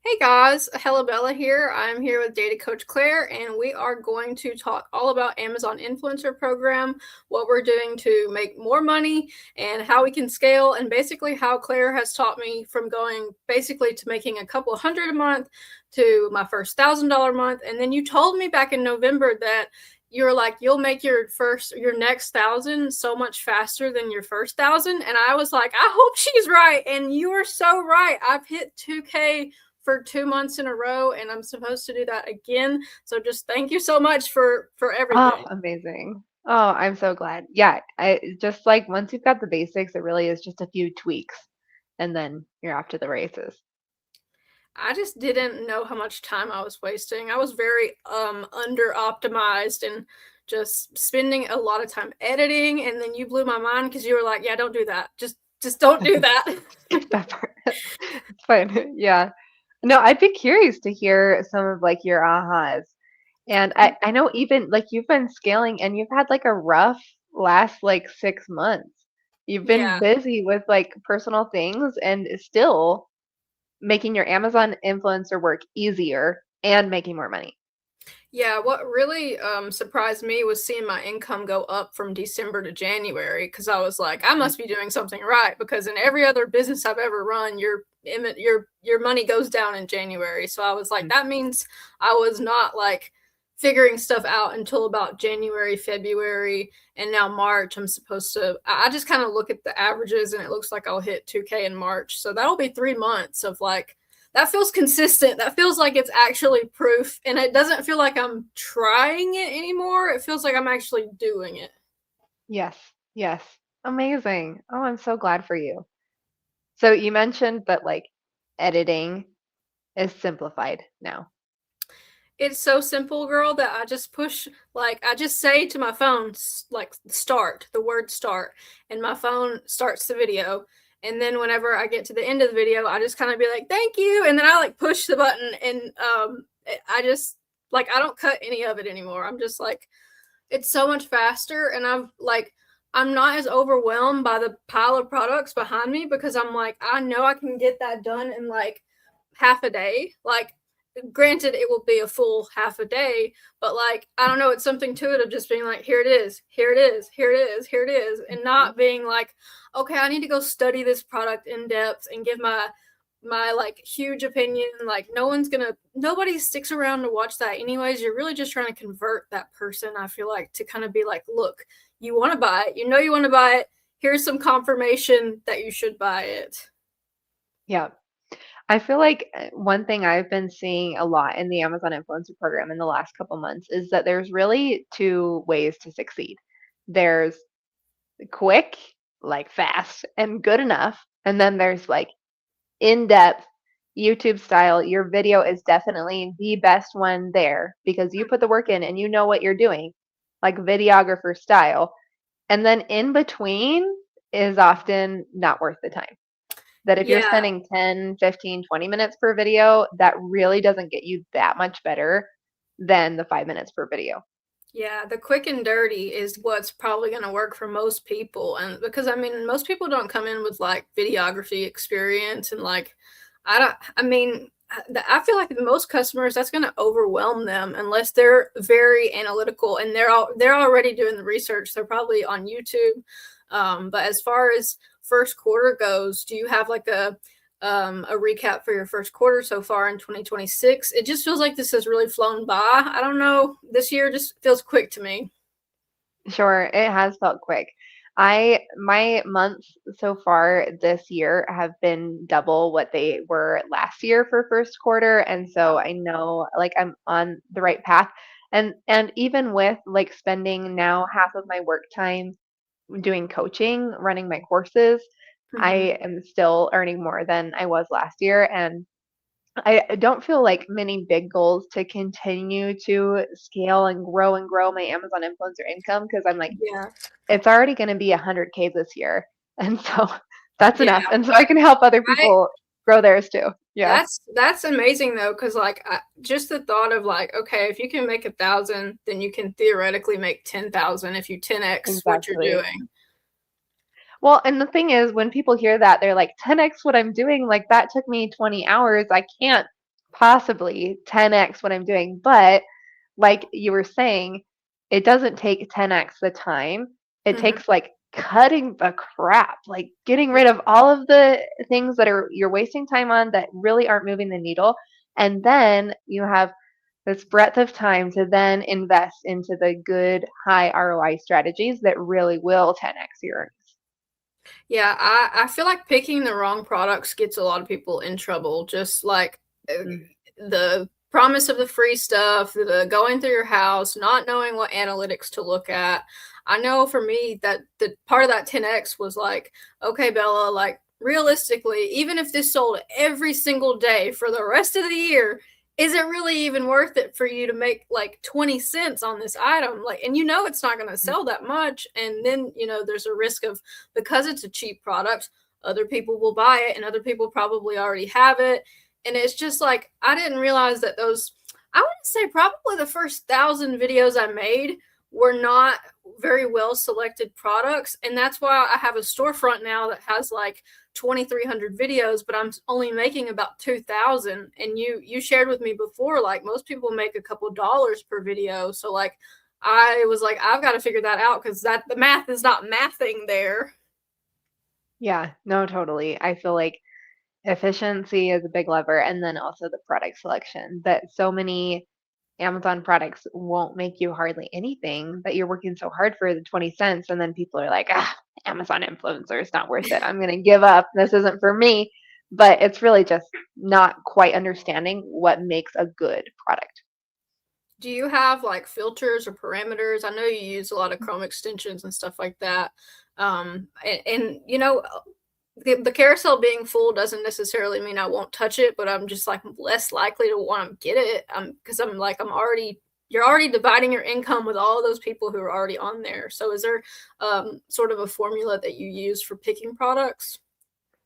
Hey guys, Hella Bella here. I'm here with Data Coach Claire, and we are going to talk all about Amazon Influencer Program, what we're doing to make more money, and how we can scale, and basically how Claire has taught me from going basically to making a couple of hundred a month to my first $1,000 month. And then you told me back in November that you're like you'll make your next thousand so much faster than your first thousand, and I was like, I hope she's right, and you are so right. I've hit 2K for 2 months in a row, and I'm supposed to do that again. So just thank you so much for Oh, everything. amazing. Oh, I'm so glad. Yeah, I just like once you've got the basics, it really is just a few tweaks and then you're off to the races. I just didn't know how much time I was wasting. I was very under optimized and just spending a lot of time editing, and then you blew my mind because you were like, yeah, don't do that. Just don't do that. Skip that part. It's fine. Yeah. No, I'd be curious to hear some of like your ahas. And I know even like you've been scaling and you've had like a rough last like 6 months. You've been Yeah. busy with like personal things and still making your Amazon influencer work easier and making more money. Yeah, what really surprised me was seeing my income go up from December to January, because I was like, I must be doing something right, because in every other business I've ever run, your money goes down in January. So I was like, Mhm. that means I was not like figuring stuff out until about January, February, and now March. I'm supposed to. I just kind of look at the averages, and it looks like I'll hit 2K in March. So that'll be 3 months of like that feels consistent. That feels like it's actually proof, and it doesn't feel like I'm trying it anymore. It feels like I'm actually doing it. Yes, yes. Amazing. Oh, I'm so glad for you. So you mentioned that like editing is simplified now. It's so simple, girl, that I just push, like, I just say to my phone, like, start, the word start, and my phone starts the video. And then whenever I get to the end of the video, I just kind of be like, thank you. And then I like push the button, and I just, like, I don't cut any of it anymore. I'm just like, it's so much faster, and I'm not as overwhelmed by the pile of products behind me, because I'm like, I know I can get that done in like half a day. Like, granted, it will be a full half a day, but like, I don't know, it's something to it of just being like, here it is, here it is, here it is, here it is, and Mhm. not being like, okay, I need to go study this product in depth and give my like huge opinion. Like, nobody sticks around to watch that anyways. You're really just trying to convert that person, I feel like, to kind of be like, look, you want to buy it, you want to buy it, here's some confirmation that you should buy it. Yeah. I feel like one thing I've been seeing a lot in the Amazon Influencer Program in the last couple months is that there's really two ways to succeed. There's quick, like fast and good enough, and then there's like in-depth YouTube style. Your video is definitely the best one there because you put the work in and you know what you're doing, like videographer style. And then in between is often not worth the time. That if you're Yeah. spending 10, 15, 20 minutes per video, that really doesn't get you that much better than the 5 minutes per video. Yeah, the quick and dirty is what's probably going to work for most people. And because I mean, most people don't come in with like videography experience, and like, I mean, I feel like most customers, that's going to overwhelm them unless they're very analytical, and they're already doing the research. They're probably on YouTube. But as far as first quarter goes, do you have like a recap for your first quarter so far in 2026? It just feels like this has really flown by. I don't know. This year just feels quick to me. Sure, it has felt quick. My months so far this year have been double what they were last year for first quarter, and so I know like I'm on the right path. And even with like spending now half of my work time doing coaching, running my courses, Mm-hmm. I am still earning more than I was last year. And I don't feel like many big goals to continue to scale and grow my Amazon influencer income because I'm like, Yeah. it's already going to be 100K this year. And so that's Yeah. enough. And so I can help other I people grow theirs too. Yeah, That's amazing though, because like just the thought of like, okay, if you can make 1,000, then you can theoretically make 10,000 if you 10x what you're exactly. doing. Well, and the thing is, when people hear that, they're like, 10x what I'm doing, like that took me 20 hours. I can't possibly 10x what I'm doing. But like you were saying, it doesn't take 10x the time. It Mhm. takes like cutting the crap, like getting Yeah. rid of all of the things that are you're wasting time on that really aren't moving the needle. And then you have this breadth of time to then invest into the good high ROI strategies that really will 10x your earnings. Yeah, I feel like picking the wrong products gets a lot of people in trouble. Just like uh, Mm, the promise of the free stuff, the going through your house, not knowing what analytics to look at. I know for me that the part of that 10x was like, okay, Bella, like realistically, even if this sold every single day for the rest of the year, is it really even worth it for you to make like 20 cents on this item? Like, and you know it's not going to mm. sell that much. And then, there's a risk of, because it's a cheap product, other people will buy it and other people probably already have it. And it's just like, I didn't realize that those, I would say probably the first 1,000 videos I made were not very well selected products. And that's why I have a storefront now that has like 2,300 videos, but I'm only making about 2,000. And you shared with me before, like most people make a couple dollars per video. So like I was like, I've got to figure that out because that the math is not mathing there. Yeah, no, totally. I feel like efficiency is a big lever, and then also the product selection that so many Amazon products won't make you hardly anything, that you're working so hard for the 20 cents, and then people are like, ah, Amazon influencer is not worth it. I'm going to give up. This isn't for me. But it's really just not quite understanding what makes a good product. Do you have like filters or parameters? I know you use a lot of Chrome extensions and stuff like that. And the carousel being full doesn't necessarily mean I won't touch it, but I'm just like less likely to want to get it. Because I'm like, you're already dividing your income with all of those people who are already on there. So is there sort of a formula that you use for picking products?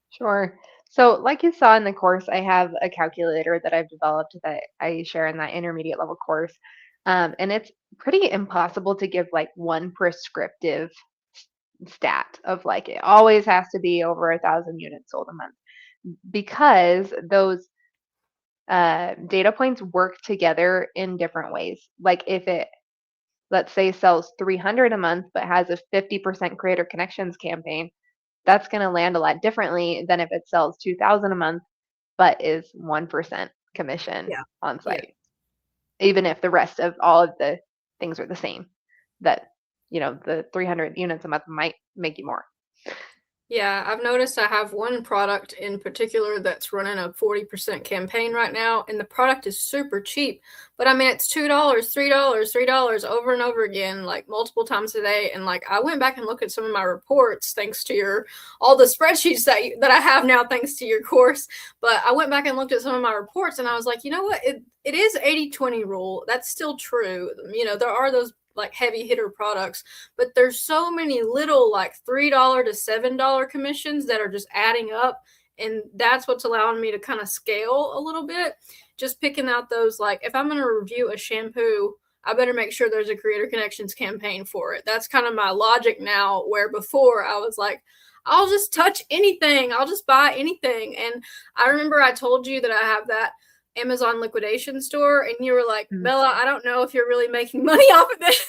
Sure. So, like you saw in the course, I have a calculator that I've developed that I share in that intermediate level course. And it's pretty impossible to give like one prescriptive stat of like it always has to be over 1,000 units sold a month because those data points work together in different ways. Like if it, let's say, sells 300 a month but has a 50% creator connections campaign, that's going to land a lot differently than if it sells 2,000 a month but is 1% commission Yeah. on Yeah. site, even if the rest of all of the things are the same. That, the 300 units a month might make you more. Yeah, I've noticed I have one product in particular that's running a 40% campaign right now, and the product is super cheap. But I mean, it's $2, $3, $3 over and over again, like multiple times a day. And like, I went back and looked at some of my reports thanks to all the spreadsheets that I have now thanks to your course. But I went back and looked at some of my reports, and I was like, you know what? It is 80-20 rule. That's still true. There are those like heavy hitter products, but there's so many little like $3 to $7 commissions that are just adding up, and that's what's allowing me to kind of scale a little bit, just picking out those, like if I'm going to review a shampoo, I better make sure there's a creator connections campaign for it. That's kind of my logic now, where before I was like, I'll just touch anything, I'll just buy anything. And I remember I told you that I have that Amazon liquidation store, and you were like, Mm. Bella, I don't know if you're really making money off of this.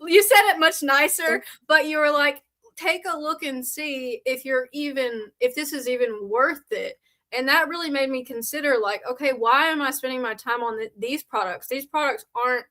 You said it much nicer, but you were like, take a look and see if this is even worth it. And that really made me consider, like, okay, why am I spending my time on these products? These products aren't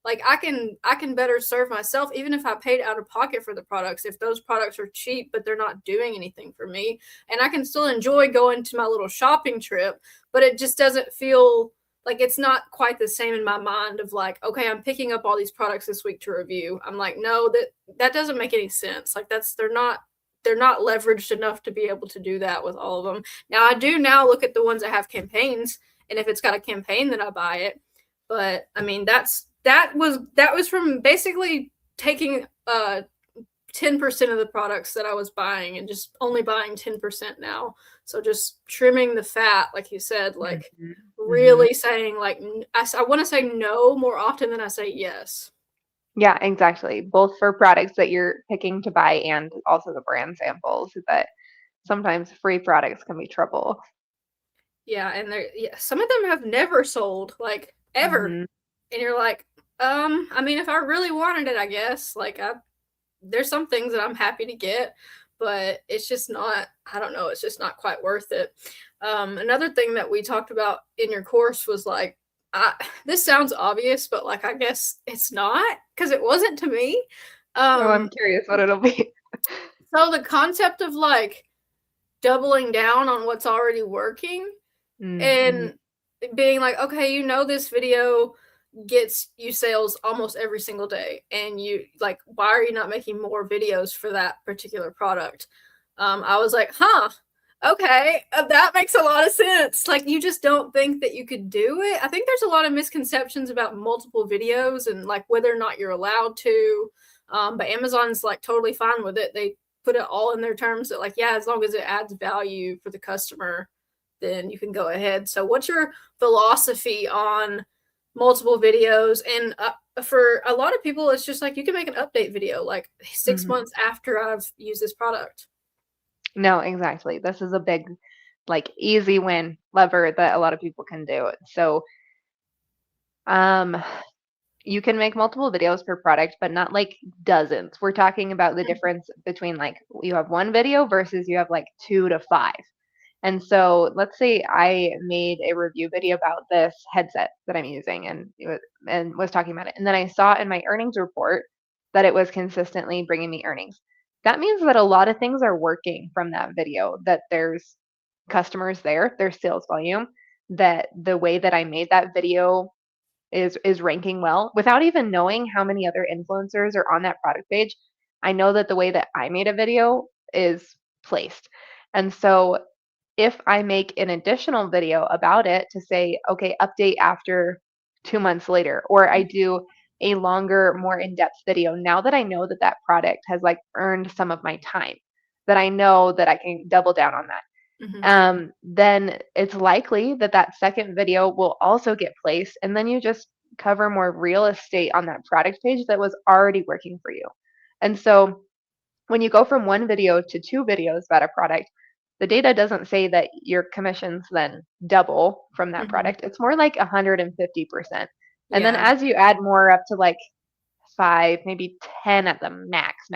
like, I can better serve myself even if I paid out of pocket for the products, if those products are cheap but they're not doing anything for me, and I can still enjoy going to my little shopping trip, but it just doesn't feel like, it's not quite the same in my mind of like, okay, I'm picking up all these products this week to review. I'm like, no, that doesn't make any sense. Like, they're not leveraged enough to be able to do that with all of them. Now I do now look at the ones that have campaigns, and if it's got a campaign, then I buy it. But I mean, that was from basically taking 10% of the products that I was buying and just only buying 10% now. So just trimming the fat, like you said, like Mhm, mhm. really saying, like, I want to say no more often than I say yes. Yeah, exactly. Both for products that you're picking to buy and also the brand samples, that sometimes free products can be trouble. Yeah, and they're yeah, some of them have never sold, like ever. Hmm. And you're like, I mean, if I really wanted it, I guess. Like there's some things that I'm happy to get, but it's just not, I don't know, it's just not quite worth it. Another thing that we talked about in your course was like, I, this sounds obvious, but like I guess it's not because it wasn't to me. Oh, I'm Um, curious what it'll be. so the concept of like doubling down on what's already working Mm-hmm. and being like, okay, you know, this video gets you sales almost every single day, and you like, why are you not making more videos for that particular product? I was like, huh, okay, that makes a lot of sense. Like, you just don't think that you could do it. I think there's a lot of misconceptions about multiple videos and like whether or not you're allowed to. But Amazon's like totally fine with it. They put it all in their terms that like, yeah, as long as it adds value for the customer, then you can go ahead. So what's your philosophy on multiple videos? And for a lot of people, it's just like you can make an update video like 6 months after I've used this product. No, exactly. This is a big, like, easy win lever that a lot of people can do. So, um, you can make multiple videos per product, but not like dozens. We're talking about the difference between like you have one video versus you have like 2 to 5. And so let's say I made a review video about this headset that I'm using and was talking about it. And then I saw in my earnings report that it was consistently bringing me earnings. That means that a lot of things are working from that video, that there's customers there, there's sales volume, that the way that I made that video is ranking well without even knowing how many other influencers are on that product page. I know that the way that I made a video is placed. And so if I make an additional video about it to say, okay, update after 2 months later, or I do a longer, more in-depth video, now that I know that that product has like earned some of my time, that I know that I can double down on that, Mm-hmm. then it's likely that that second video will also get placed, and then you just cover more real estate on that product page that was already working for you. And so when you go from one video to 2 videos about a product, the data doesn't say that your commissions then double from that Mm-hmm. product. It's more like 150%. And then Yeah. as you add more up to like 5, maybe 10 at the max,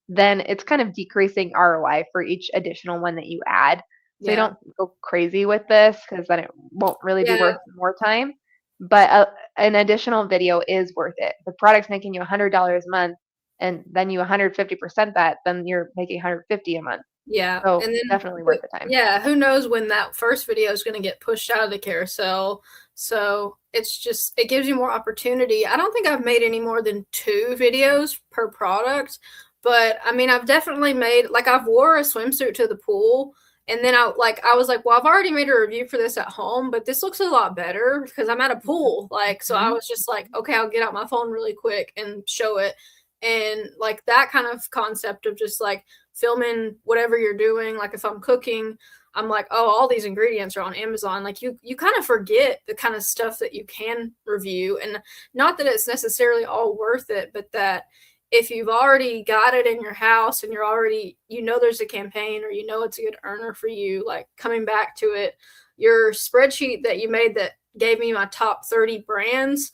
then it's kind of decreasing ROI for each additional one that you add. So you Yeah. don't go crazy with this because then it won't really be Yeah. worth more time. But an additional video is worth it. The product's making you $100 a month, and then you 150% that, then you're making 150 a month. Yeah. So And then, definitely worth the time. yeah, who knows when that first video is going to get pushed out of the carousel. So it's just, it gives you more opportunity. I don't think I've made any more than 2 videos per product, but I mean, I've definitely made, like, I've wore a swimsuit to the pool. And then I was like, well, I've already made a review for this at home, but this looks a lot better because I'm at a pool. Like, so I Mhm. was just like, okay, I'll get out my phone really quick and show it. And like that kind of concept of just like filming whatever you're doing, like if I'm cooking, I'm like, oh, all these ingredients are on Amazon. Like you kind of forget the kind of stuff that you can review, and not that it's necessarily all worth it, but that if you've already got it in your house and you're already, you know, there's a campaign or you know it's a good earner for you, like coming back to it, your spreadsheet that you made that gave me my top 30 brands,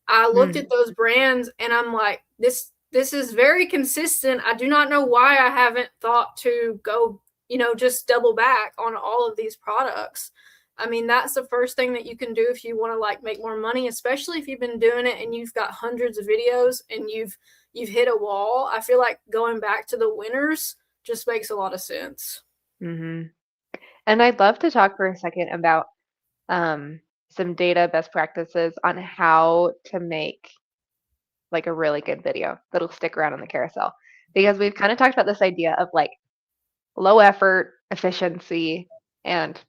I looked Mm. at those brands and I'm like, this is very consistent. I do not know why I haven't thought to go, you know, just double back on all of these products. I mean, that's the first thing that you can do if you want to like make more money, especially if you've been doing it and you've got hundreds of videos and you've hit a wall. I feel like going back to the winners just makes a lot of sense. Mhm. And I'd love to talk for a second about um, some data best practices on how to make like a really good video that'll stick around on the carousel. Because we've kind of talked about this idea of like low effort, efficiency, and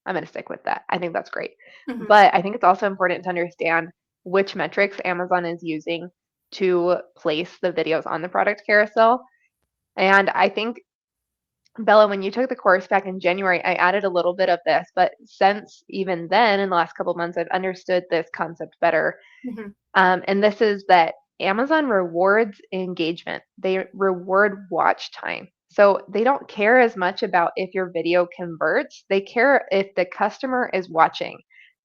I'm going to stick with that. I think that's great. Mm-hmm. But I think it's also important to understand which metrics Amazon is using to place the videos on the product carousel. And I think, Bella, when you took the course back in January, I added a little bit of this, but since even then, in the last couple of months, I've understood this concept better. Mm-hmm. And this is that Amazon rewards engagement. They reward watch time. So they don't care as much about if your video converts. They care if the customer is watching.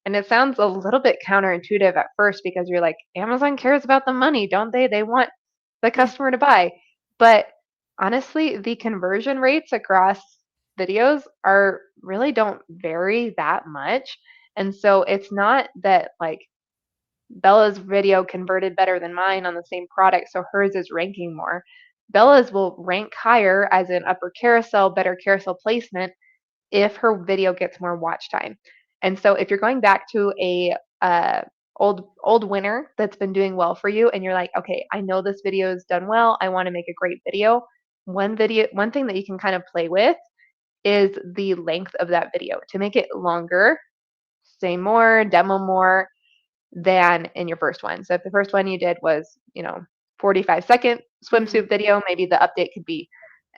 And it sounds a little bit counterintuitive at first because you're like, Amazon cares about the money, don't they? They want the Mhm. customer to buy. But honestly, the conversion rates across videos are really don't vary that much. And so it's not that like Bella's video converted better than mine on the same product, so hers is ranking more. Bella's will rank higher as in upper carousel, better carousel placement if her video gets more watch time. And so if you're going back to a old winner that's been doing well for you and you're like, okay, I know this video is done well, I want to make a great video. One thing that you can kind of play with is the length of that video to make it longer, say more, demo more than in your first one. So if the first one you did was, 45-second Mhm. swimsuit video, maybe the update could be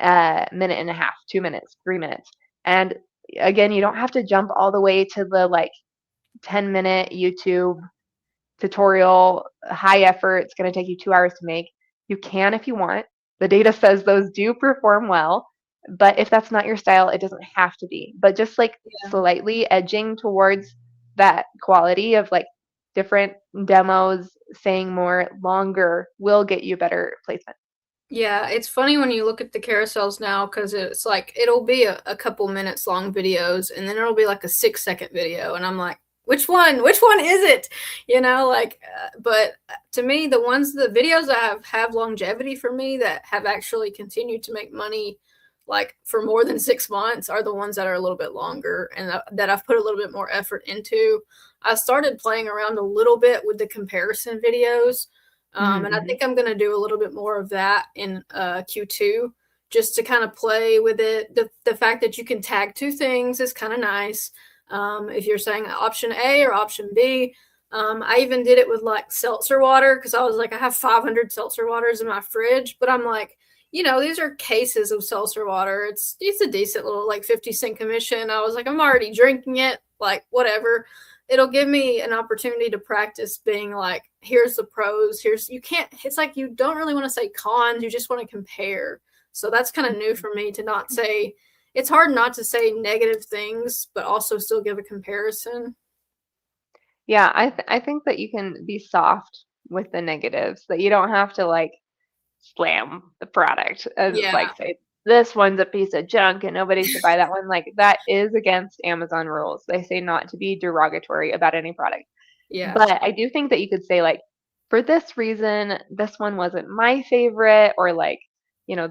a minute and a half, 2 minutes, 3 minutes. And again, you don't have to jump all the way to the like 10-minute YouTube tutorial, high effort. It's going to take you 2 hours to make. You can if you want. The data says those do perform well, but if that's not your style, it doesn't have to be. But just like Yeah. slightly edging towards that quality of like different demos, saying more longer will get you better placement. Yeah, it's funny when you look at the carousels now because it's like it'll be a couple minutes long videos and then it'll be like a 6 second video. And I'm like, which one? Which one is it? But to me, the videos that have longevity for me that have actually continued to make money like for more than 6 months are the ones that are a little bit longer and that I've put a little bit more effort into. I started playing around a little bit with the comparison videos, and I Mm-hmm. think I'm going to do a little bit more of that in Q2 just to kind of play with it. The fact that you can tag two things is kind of nice. If you're saying option A or option B, I even did it with like seltzer water because I was like, I have 500 seltzer waters in my fridge, but I'm like, these are cases of seltzer water. It's a decent little like 50-cent commission. I was like, I'm already drinking it, like whatever. It'll give me an opportunity to practice being like, here's the pros, here's you can't it's like you don't really want to say cons, you just want to compare. So that's kind of new for me to not say it's hard not to say negative things, but also still give a comparison. Yeah, I think that you can be soft with the negatives, that you don't have to like slam the product and Yeah, like say this one's a piece of junk and nobody should buy that one. Like that is against Amazon rules. They say not to be derogatory about any product. yeah. But I do think that you could say like for this reason, this one wasn't my favorite, or like,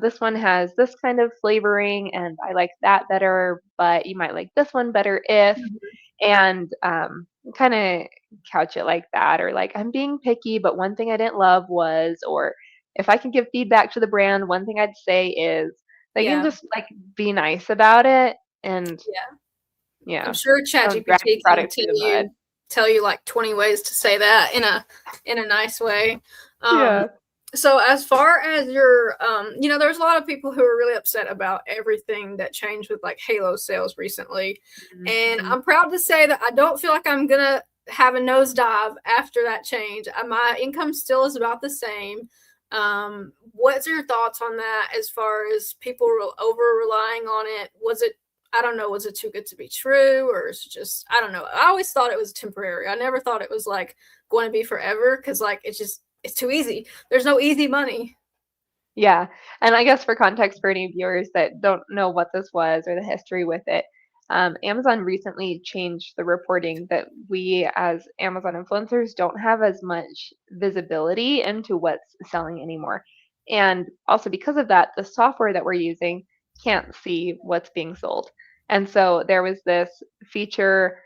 this one has this kind of flavoring and I like that better, but you might like this one better if, Mhm. and kind of couch it like that, or like I'm being picky, but one thing I didn't love was, or if I can give feedback to the brand, one thing I'd say is they can Yeah, just like be nice about it, and yeah. I'm yeah, sure don't drag the ChatGPT can product through the mud. tell you like 20 ways to say that in a nice way. Um, Yeah. so as far as there's a lot of people who are really upset about everything that changed with like Halo sales recently, and Mm-hmm. I'm proud to say that I don't feel like I'm gonna have a nosedive after that change. My income still is about the same. What's your thoughts on that as far as people over relying on it? Was it I don't know, was it too good to be true or is it just I don't know. I always thought it was temporary. I never thought it was like going to be forever because like it's too easy. There's no easy money. Yeah, and I guess for context for any viewers that don't know what this was or the history with it, Amazon recently changed the reporting that we as Amazon influencers don't have as much visibility into what's selling anymore. And also because of that, the software that we're using can't see what's being sold. And so there was this feature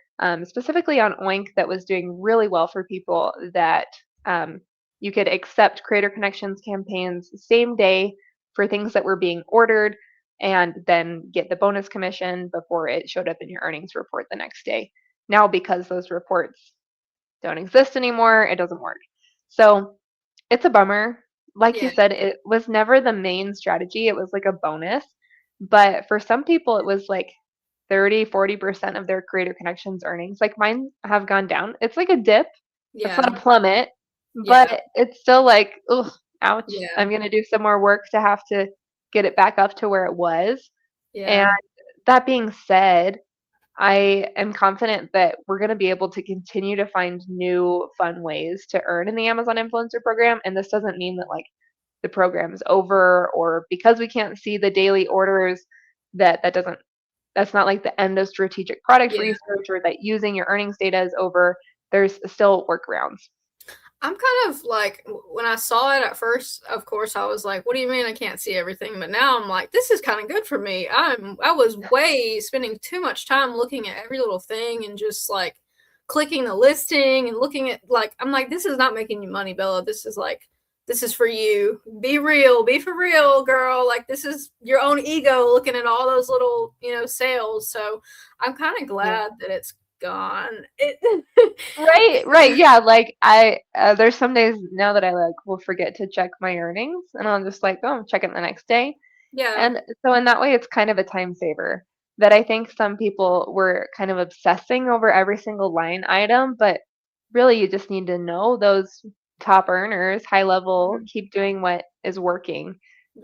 specifically on Oink that was doing really well for people that um, you could accept Creator Connections campaigns same day for things that were being ordered and then get the bonus commission before it showed up in your earnings report the next day. Now, because those reports don't exist anymore, it doesn't work. So it's a bummer. Like you Yeah, said, it was never the main strategy, it was like a bonus. But for some people, it was like 30-40% of their Creator Connections earnings. Like mine have gone down. It's like a dip. It's not yeah, a plummet, yeah, but it's still like, ugh, ouch. yeah. I'm gonna do some more work to have to. get it back up to where it was. And Yeah. that being said, I am confident that we're going to be able to continue to find new fun ways to earn in the Amazon Influencer Program. And this doesn't mean that like the program is over, or because we can't see the daily orders, that doesn't, that's not like the end of strategic product Yeah. research, or that using your earnings data is over. There's still workarounds. I'm kind of like, when I saw it at first, of course, I was like, what do you mean I can't see everything? But now I'm like, this is kind of good for me. I was way spending too much time looking at every little thing and just like clicking the listing and looking at, like, I'm like, this is not making you money, Bella. This is like, this is for you. Be real, be for real, girl. Like, this is your own ego looking at all those little, sales. So I'm kind of Yeah. glad that it's gone. It Right, right. Yeah, like there's some days now that I like will forget to check my earnings, and I'll just like, oh, check it the next day. yeah. And so in that way it's kind of a time saver that I think some people were kind of obsessing over every single line item, but really you just need to know those top earners, high level, Mhm. keep doing what is working,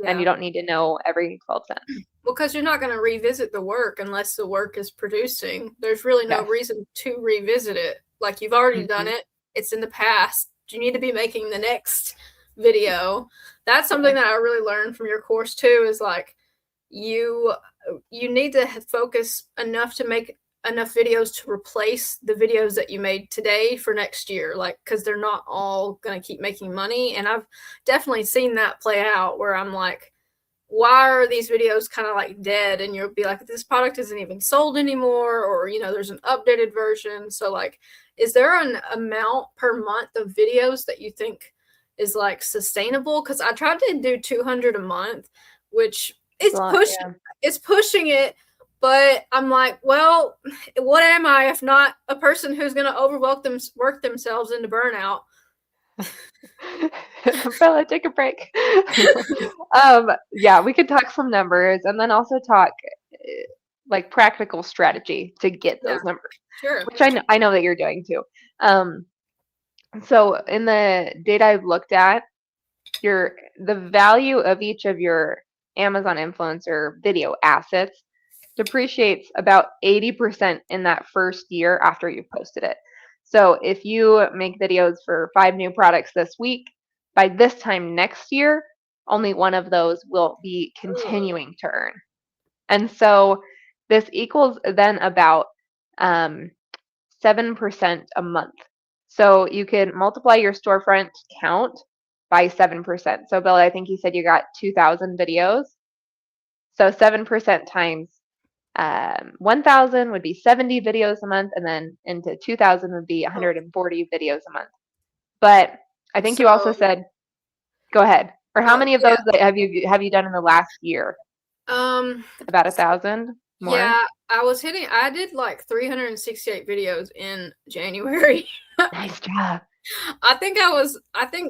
and you Yeah. don't need to know every 12 cents. Because you're not going to revisit the work unless the work is producing. There's really no Yes. reason to revisit it. Like, you've already done Hmm. it, it's in the past. You need to be making the next video. That's something Yeah. that I really learned from your course too, is like, you you need to focus enough to make enough videos to replace the videos that you made today for next year, like, because they're not all going to keep making money. And I've definitely seen that play out where I'm like, why are these videos kind of like dead? And you'll be like, this product isn't even sold anymore, or there's an updated version. So like, is there an amount per month of videos that you think is like sustainable? Because I tried to do 200 a month, which It's a it's lot. pushing Yeah. it's pushing it. But I'm like, well, what am I if not a person who's going to work themselves into burnout? Bella, take a break. Yeah, we could talk some numbers and then also talk like practical strategy to get Yeah, those numbers, sure. which I know that you're doing too. Um, so in the data I've looked at, the value of each of your Amazon influencer video assets depreciates about 80% in that first year after you've posted it. So if you make videos for 5 new products this week, by this time next year, only one of those will be Ugh. continuing to earn. And so this equals then about um, 7% a month. So you can multiply your storefront count by 7%. So Bill, I think you said you got 2,000 videos. So 7% times 1,000 would be 70 videos a month, and then into 2,000 would be Oh, 140 videos a month. But I think so you also said, go ahead. Or how many of yeah. those have you done in the last year? Um, About 1,000 more? yeah, I did like 368 videos in January. Nice job. I think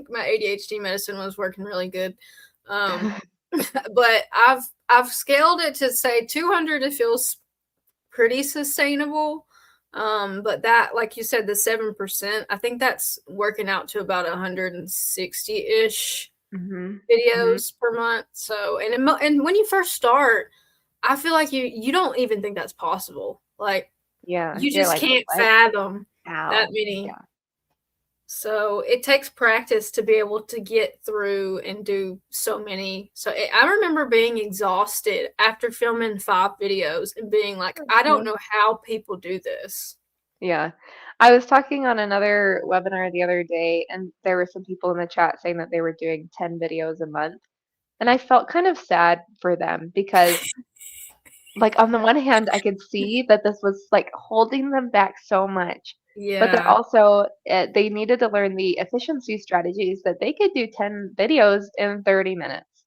my ADHD medicine was working really good. Um, but I've scaled it to say 200. It feels pretty sustainable. But that, like you said, the 7%, I think that's working out to about 160-ish Hmm. Hmm. videos per month. So, and when you first start, I feel like you don't even think that's possible. Like, Yeah, you you're just like, can't what? fathom that Ow. many. Yeah. So it takes practice to be able to get through and do so many. So I remember being exhausted after filming 5 videos and being like, I don't Yeah. know how people do this. Yeah. I was talking on another webinar the other day, and there were some people in the chat saying that they were doing 10 videos a month. And I felt kind of sad for them because, like, on the one hand, I could see that this was like holding them back so much. But then Yeah. also, they needed to learn the efficiency strategies that they could do 10 videos in 30 minutes.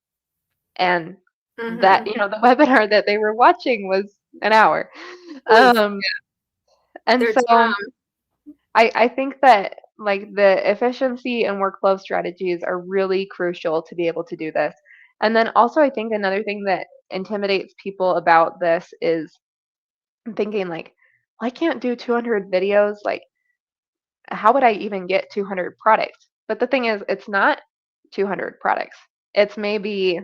And that, Mm-hmm. the webinar that they were watching was an hour. Oof. Um, and Their so time. I think that like the efficiency and workflow strategies are really crucial to be able to do this. And then also I think another thing that intimidates people about this is thinking like, well, I can't do 200 videos. Like, how would I even get 200 products? But the thing is, it's not 200 products. It's maybe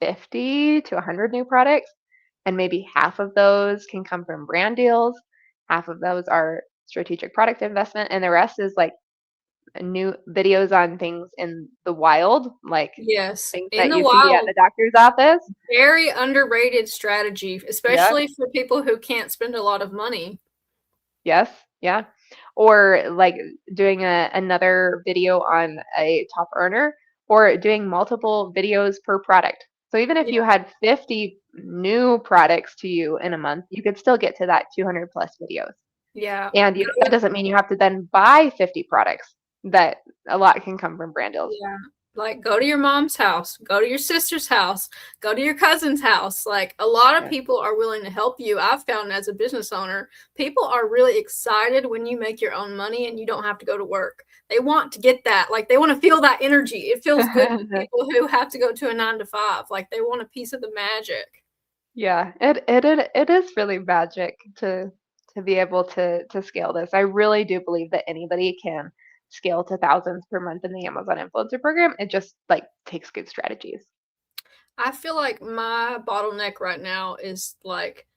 50 to 100 new products, and maybe half of those can come from brand deals, half of those are strategic product investment, and the rest is like new videos on things in the wild, like Yes, things in that the you see at wild. the doctor's office. Very underrated strategy, Yep. especially for people who can't spend a lot of money. Yes. Yeah. Or like doing another video on a top earner or doing multiple videos per product. So even if Yeah, you had 50 new products to you in a month, you could still get to that 200 plus videos. yeah. And that doesn't mean you have to then buy 50 products. That a lot can come from brand deals. Yeah. Like go to your mom's house, go to your sister's house, go to your cousin's house. Like a lot of Yeah. people are willing to help you. I've found as a business owner, people are really excited when you make your own money and you don't have to go to work. They want to get that. Like they want to feel that energy. It feels good to people who have to go to a 9 to 5. Like they want a piece of the magic. Yeah, it is really magic to be able to scale this. I really do believe that anybody can scale to thousands per month in the Amazon influencer program. It just like takes good strategies. I feel like my bottleneck right now is like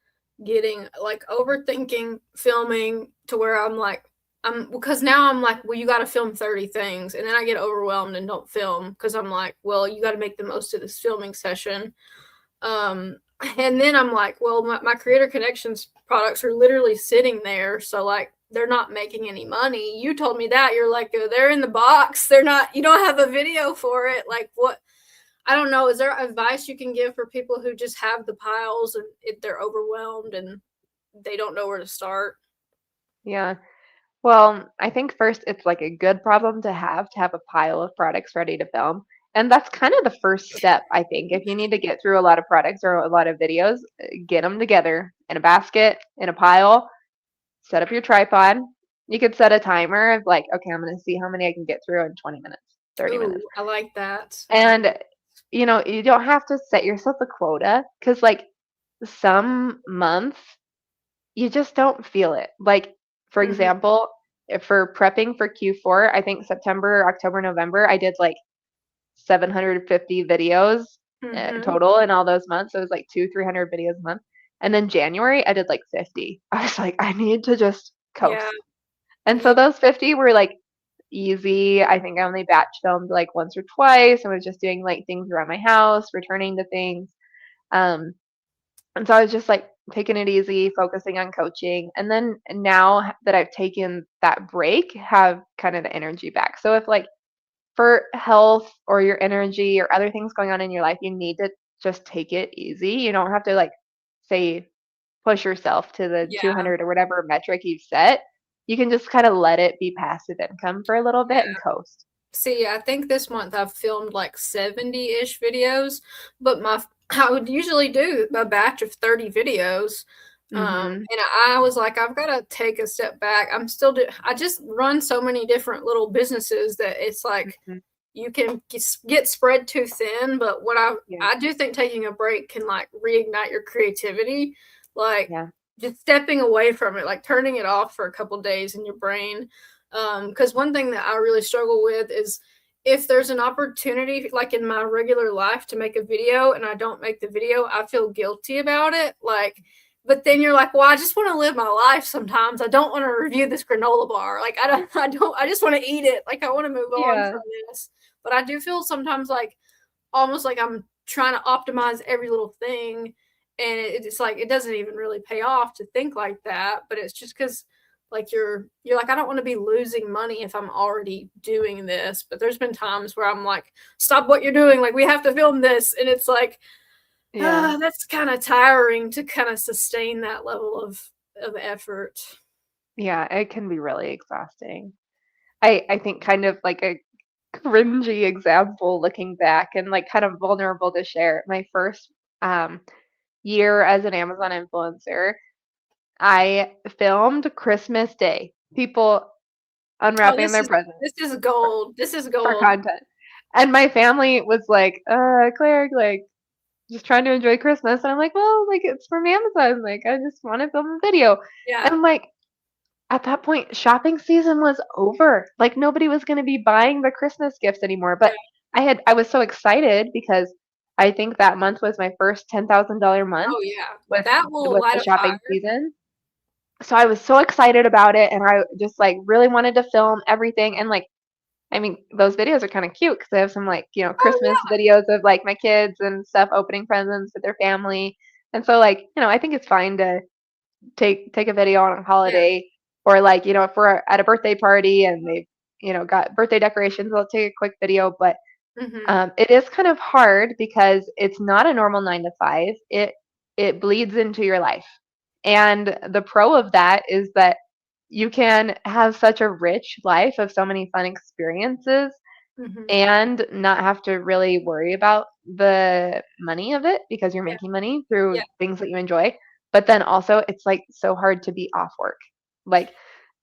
getting like overthinking filming to where I'm like, I'm because now I'm like, well, you got to film 30 things. And then I get overwhelmed and don't film because I'm like, well, you got to make the most of this filming session. And then I'm like, well, my Creator Connections products are literally sitting there. So like, they're not making any money. You told me that. You're like, they're in the box. They're not, you don't have a video for it. Like, what? I don't know. Is there advice you can give for people who just have the piles and if they're overwhelmed and they don't know where to start? Yeah. Well, I think first it's like a good problem to have a pile of products ready to film. And that's kind of the first step, I think. If you need to get through a lot of products or a lot of videos, get them together in a basket, in a pile, set up your tripod. You could set a timer of like, okay, I'm going to see how many I can get through in 20 minutes, 30 minutes. Ooh, I like that. And, you don't have to set yourself a quota because, like, some months you just don't feel it. Like, for Mm-hmm. example, if for prepping for Q4, I think September, October, November, I did like 750 videos Mm-hmm. total in all those months. So it was like 300 videos a month. And then January, I did like 50. I was like, I need to just Yeah. coast. And so Yeah. those 50 were like easy. I think I only batch filmed like once or twice. I was just doing like things around my house, returning to things. Um, and so I was just like taking it easy, focusing on coaching. And then now that I've taken that break, have kind of the energy back. So if like for health or your energy or other things going on in your life, you need to just take it easy. You don't have to like say push yourself to the Yeah. 200 or whatever metric you've set. You can just kind of let it be passive income for a little bit and coast. See, I think this month I've filmed like 70-ish videos, but my I would usually do a batch of 30 videos. Mhm. And I was like, I've got to take a step back. I just run so many different little businesses that it's like Mhm. you can get spread too thin. But what Yeah. I do think taking a break can like reignite your creativity, like Yeah. just stepping away from it, like turning it off for a couple days in your brain. Because one thing that I really struggle with is if there's an opportunity, like in my regular life, to make a video and I don't make the video, I feel guilty about it. Like, but then you're like, well, I just want to live my life sometimes. I don't want to review this granola bar. Like, I just want to eat it. Like, I want to move on Yeah. from this. But I do feel sometimes like almost like I'm trying to optimize every little thing. And it's like, it doesn't even really pay off to think like that. But it's just because like you're like, I don't want to be losing money if I'm already doing this. But there's been times where I'm like, stop what you're doing. Like, we have to film this. And it's like, Yeah. that's kind of tiring to kind of sustain that level of effort. Yeah, it can be really exhausting. I think kind of like a cringy example looking back and like kind of vulnerable to share. My first um year as an Amazon influencer, I filmed Christmas Day. People Oh, unwrapping their presents this is for, gold. This is for gold. content. And my family was like, Claire, like just trying to enjoy Christmas. And I'm like, well, like it's from Amazon. Like I just want to film a video. And Yeah. I'm like, at that point, shopping season was over. Like nobody was going to be buying the Christmas gifts anymore. Yeah. But I was so excited because I think that month was my first $10,000 month Oh yeah. with That will the light a shopping fire. season. So I was so excited about it, and I just like really wanted to film everything. And like, I mean, those videos are kind of cute because I have some like, Oh Christmas videos of like my kids and stuff opening presents with their family. And so like, I think it's fine to take a video on a yeah. holiday, or like, if we're at a birthday party and they've, got birthday decorations, I'll take a quick video. But Yeah. Mhm. it is kind of hard because it's not a normal 9 to 5. It bleeds into your life. And the pro of that is that you can have such a rich life of so many fun experiences Mhm. and not have to really worry about the money of it because you're Yeah. making money through Yeah. things that you enjoy. But then also it's like so hard to be off work. Like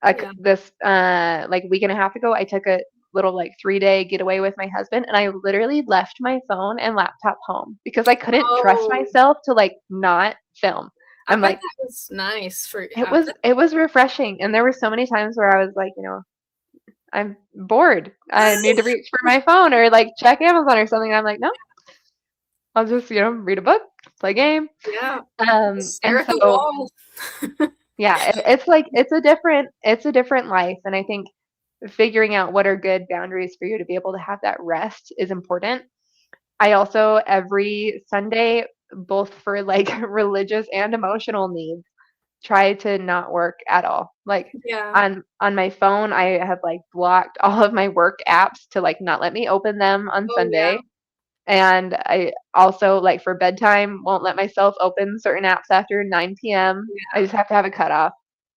Yeah. this like week and a half ago, I took a little like 3-day getaway with my husband, and I literally left my phone and laptop home because I couldn't trust Oh, myself to like not film. I I'm bet like, that was nice for it I was bet. it was refreshing, and there were so many times where I was like, I'm bored. I need to reach for my phone or like check Amazon or something. I'm like, no, I'll just, read a book, play a game. Yeah. Just stare And at the so wall. yeah, it's like it's a different life. And I think figuring out what are good boundaries for you to be able to have that rest is important. I also every Sunday, both for like religious and emotional needs, try to not work at all. Like Yeah. on my phone, I have like blocked all of my work apps to like not let me open them on Oh, yeah. Sunday. And I also like for bedtime won't let myself open certain apps after 9 p.m. I Yeah. just have to have a cutoff.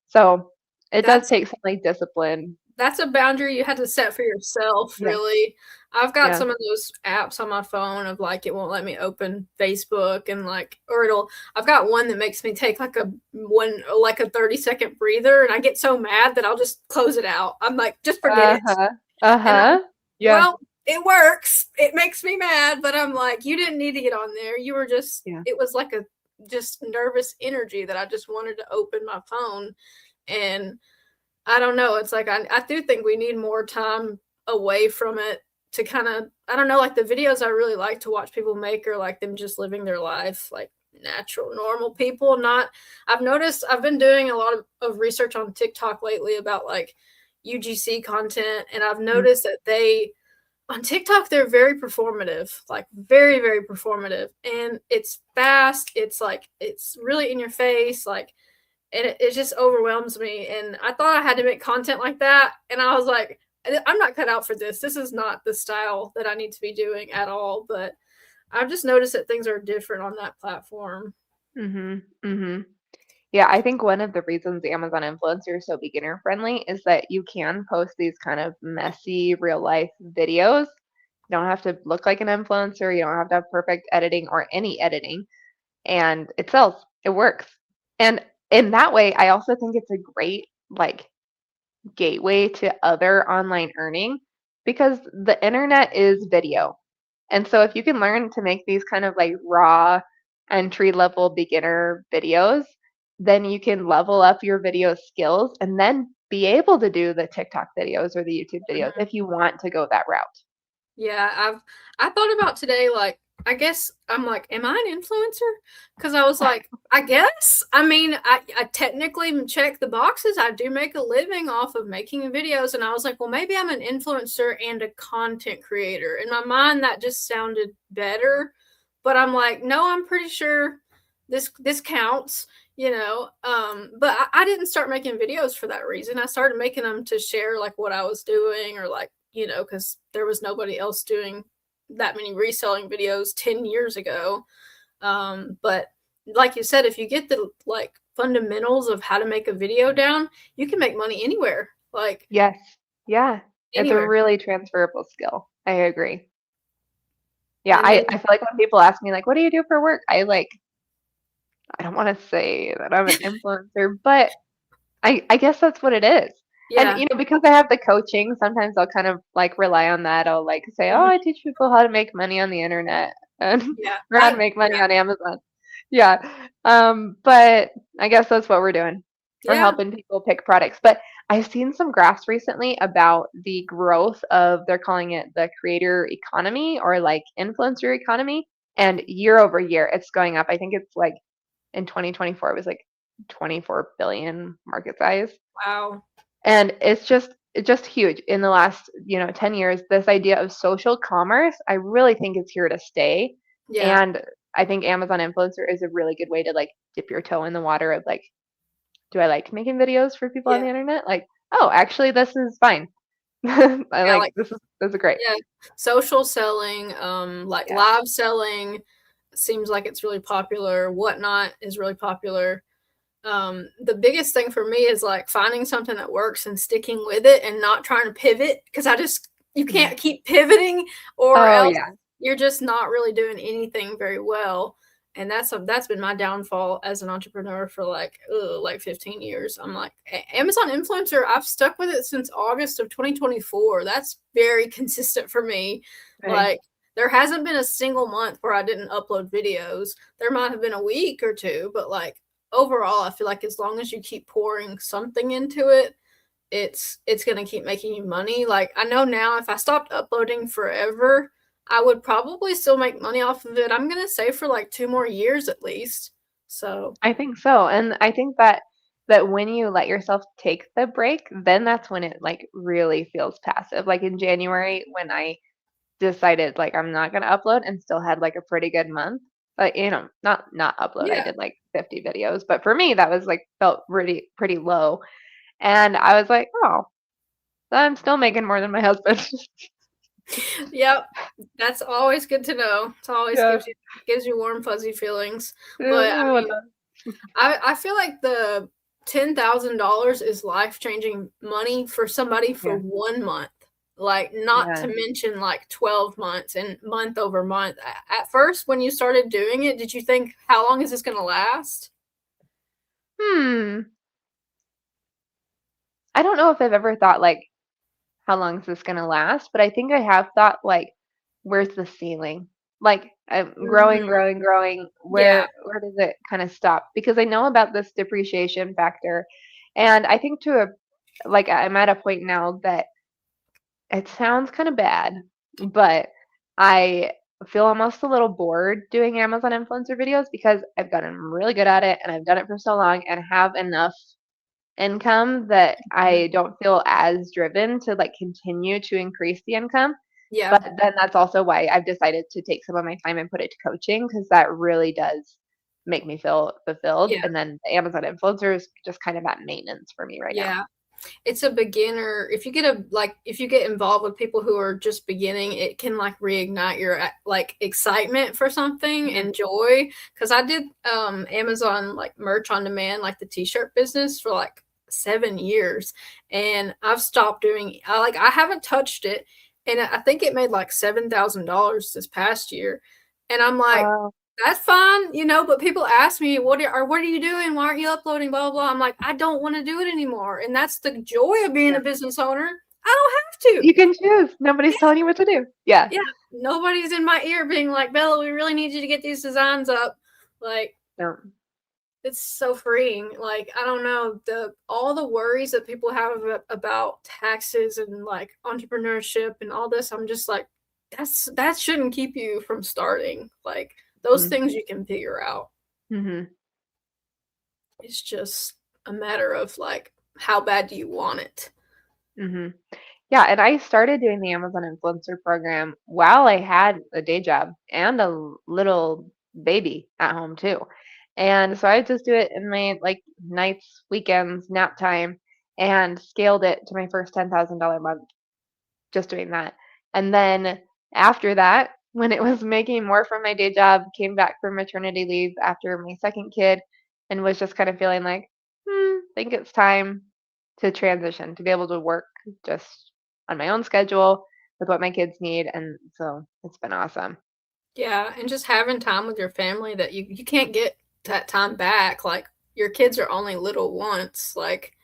So it does That's take some like discipline. that's a boundary you had to set for yourself, Yeah. really. I've got Yeah. some of those apps on my phone of like it won't let me open Facebook and like or it'll I've got one that makes me take like a 30-second breather and I get so mad that I'll just close it out. I'm like, just forget it. Uh-huh. And Uh-huh. Yeah. well, it works. It makes me mad, but I'm like, you didn't need to get on there. You were just Yeah. it was like a just nervous energy that I just wanted to open my phone and I don't know. It's like I do think we need more time away from it to kind of I don't know like the videos I really like to watch people make are like them just living their life like natural normal people not I've noticed I've been doing a lot of research on TikTok lately about like UGC content and I've Mm. noticed that they on TikTok they're very performative like very very performative and it's fast it's like it's really in your face like and it just overwhelms me. And I thought I had to make content like that, and I was like, I'm not cut out for this. This is not the style that I need to be doing at all. But I've just noticed that things are different on that platform. Mhm. Mhm. Yeah, I think one of the reasons Amazon influencers are so beginner friendly is that you can post these kind of messy real life videos. You don't have to look like an influencer, you don't have to have perfect editing or any editing, and it sells. It works. And in that way, I also think it's a great like gateway to other online earning because the internet is video. And so if you can learn to make these kind of like raw entry level beginner videos, then you can level up your video skills and then be able to do the TikTok videos or the YouTube videos Mhm. if you want to go that route. Yeah, I thought about today, like, I guess I'm like, am I an influencer? Because I was like, I guess. I mean, I technically check the boxes. I do make a living off of making videos. And I was like, well, maybe I'm an influencer and a content creator. In my mind, that just sounded better. But I'm like, no, I'm pretty sure this counts, you know. But I didn't start making videos for that reason. I started making them to share like what I was doing or like you know, because there was nobody else doing that many reselling videos 10 years ago. But like you said, if you get the like fundamentals of how to make a video down, you can make money anywhere, like Yes. Yeah. It's a anywhere. really transferable skill. I agree. Yeah, And then, I feel like when people ask me like, what do you do for work? I don't want to say that I'm an influencer, but I guess that's what it is. And yeah, because I have the coaching, sometimes I'll kind of like rely on that. I'll like say, "Oh, mhm, I teach people how to make money on the internet and yeah, or how to make money on Amazon." Yeah. But I guess that's what we're doing. We're yeah, helping people pick products. But I've seen some graphs recently about the growth of they're calling it the creator economy or like influencer economy. And year over year, it's going up. I think it's like in 2024, it was like 24 billion market size. Wow. And it's just huge. In the last, 10 years, this idea of social commerce, I really think it's here to stay. Yeah. And I think Amazon influencer is a really good way to like dip your toe in the water of like, do I like making videos for people on Yeah. the internet? Like, oh, actually this is fine. I Yeah. like Like, this is great. yeah. Social selling, like Yeah. live selling seems like it's really popular. Whatnot is really popular. The biggest thing for me is like finding something that works and sticking with it and not trying to pivot, because you Mhm. can't keep pivoting, or Oh else yeah. you're just not really doing anything very well. And that's been my downfall as an entrepreneur for like 15 years. I'm like, Amazon influencer, I've stuck with it since August of 2024. That's very consistent for me. Right. Like, there hasn't been a single month where I didn't upload videos. There might have been a week or two, but like overall, I feel like as long as you keep pouring something into it, it's going to keep making you money. Like, I know now if I stopped uploading forever, I would probably still make money off of it. I'm going to say for like 2 more years at least. So, I think so. And I think that when you let yourself take the break, then that's when it like really feels passive. Like in January when I decided like I'm not gonna upload and still had like a pretty good month. But not upload. I yeah. did like 50 videos, but for me that was like felt pretty low. And I was like, oh, I'm still making more than my husband. Yep. That's always good to know. It always Yeah. gives you warm fuzzy feelings. But I Oh, mean, no. I feel like the $10,000 is life changing money for somebody for Yeah. 1 month. Like, not to Yeah. mention like 12 months and month over month. At first, when you started doing it, did you think, how long is this going to last? Hmm. I don't know if I've ever thought like how long is this gonna last? But I think I have thought like, where's the ceiling? Like I'm growing, Hmm. growing, growing. Yeah. Where does it kind of stop? Because I know about this depreciation factor, and I think like I'm at a point now that it sounds kind of bad, but I feel almost a little bored doing Amazon influencer videos because I've gotten really good at it and I've done it for so long and have enough income that Mhm. I don't feel as driven to like continue to increase the income. Yeah. But then that's also why I've decided to take some of my time and put it to coaching because that really does make me feel fulfilled. Yeah. And then the Amazon influencer is just kind of at maintenance for me right now. Yeah. It's a beginner. If you get involved with people who are just beginning, it can like reignite your like excitement for something Hmm. and joy. Because I did Amazon like merch on demand, like the t-shirt business, for like 7 years, and I've stopped doing. I haven't touched it, and I think it made like $7,000 this past year, and I'm like, Wow. that's fine, but people ask me, what are you doing? Why aren't you uploading? Blah, blah, blah. I'm like, I don't want to do it anymore. And that's the joy of being Yeah. a business owner. I don't have to. You can choose. Nobody's telling you what to do. Yeah. Yeah. Nobody's in my ear being like, Bella, we really need you to get these designs up. Like, No. it's so freeing. Like, I don't know, all the worries that people have about taxes and like entrepreneurship and all this, I'm just like, that shouldn't keep you from starting. Like, those things you can figure out. Mm-hmm. It's just a matter of like, how bad do you want it? Mm-hmm. Yeah, and I started doing the Amazon influencer program while I had a day job and a little baby at home too. And so I just do it in my like nights, weekends, nap time, and scaled it to my first $10,000 month just doing that. And then after that, when it was making more from my day job, came back from maternity leave after my second kid and was just kind of feeling like, think it's time to transition, to be able to work just on my own schedule with what my kids need. And so it's been awesome. Yeah, and just having time with your family that you can't get that time back. Like, your kids are only little once, like,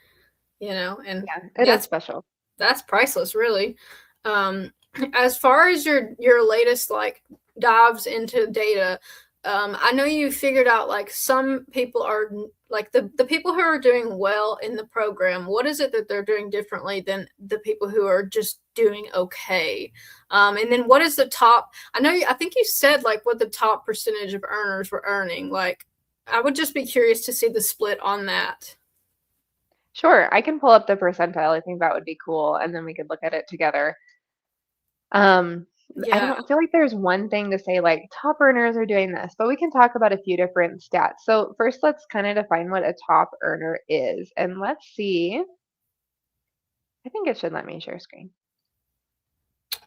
and Yeah, it is that's special. that's priceless, really. Um, as far as your latest like dives into data, I know you figured out like some people are like the people who are doing well in the program, what is it that they're doing differently than the people who are just doing okay? And then what is the top? I think you said like what the top percentage of earners were earning. Like, I would just be curious to see the split on that. Sure, I can pull up the percentile. I think that would be cool, and then we could look at it together. Um, I don't Yeah, know. I feel like there's one thing to say like top earners are doing this, but we can talk about a few different stats. So first, let's kind of define what a top earner is, and let's see. I think it should let me share screen.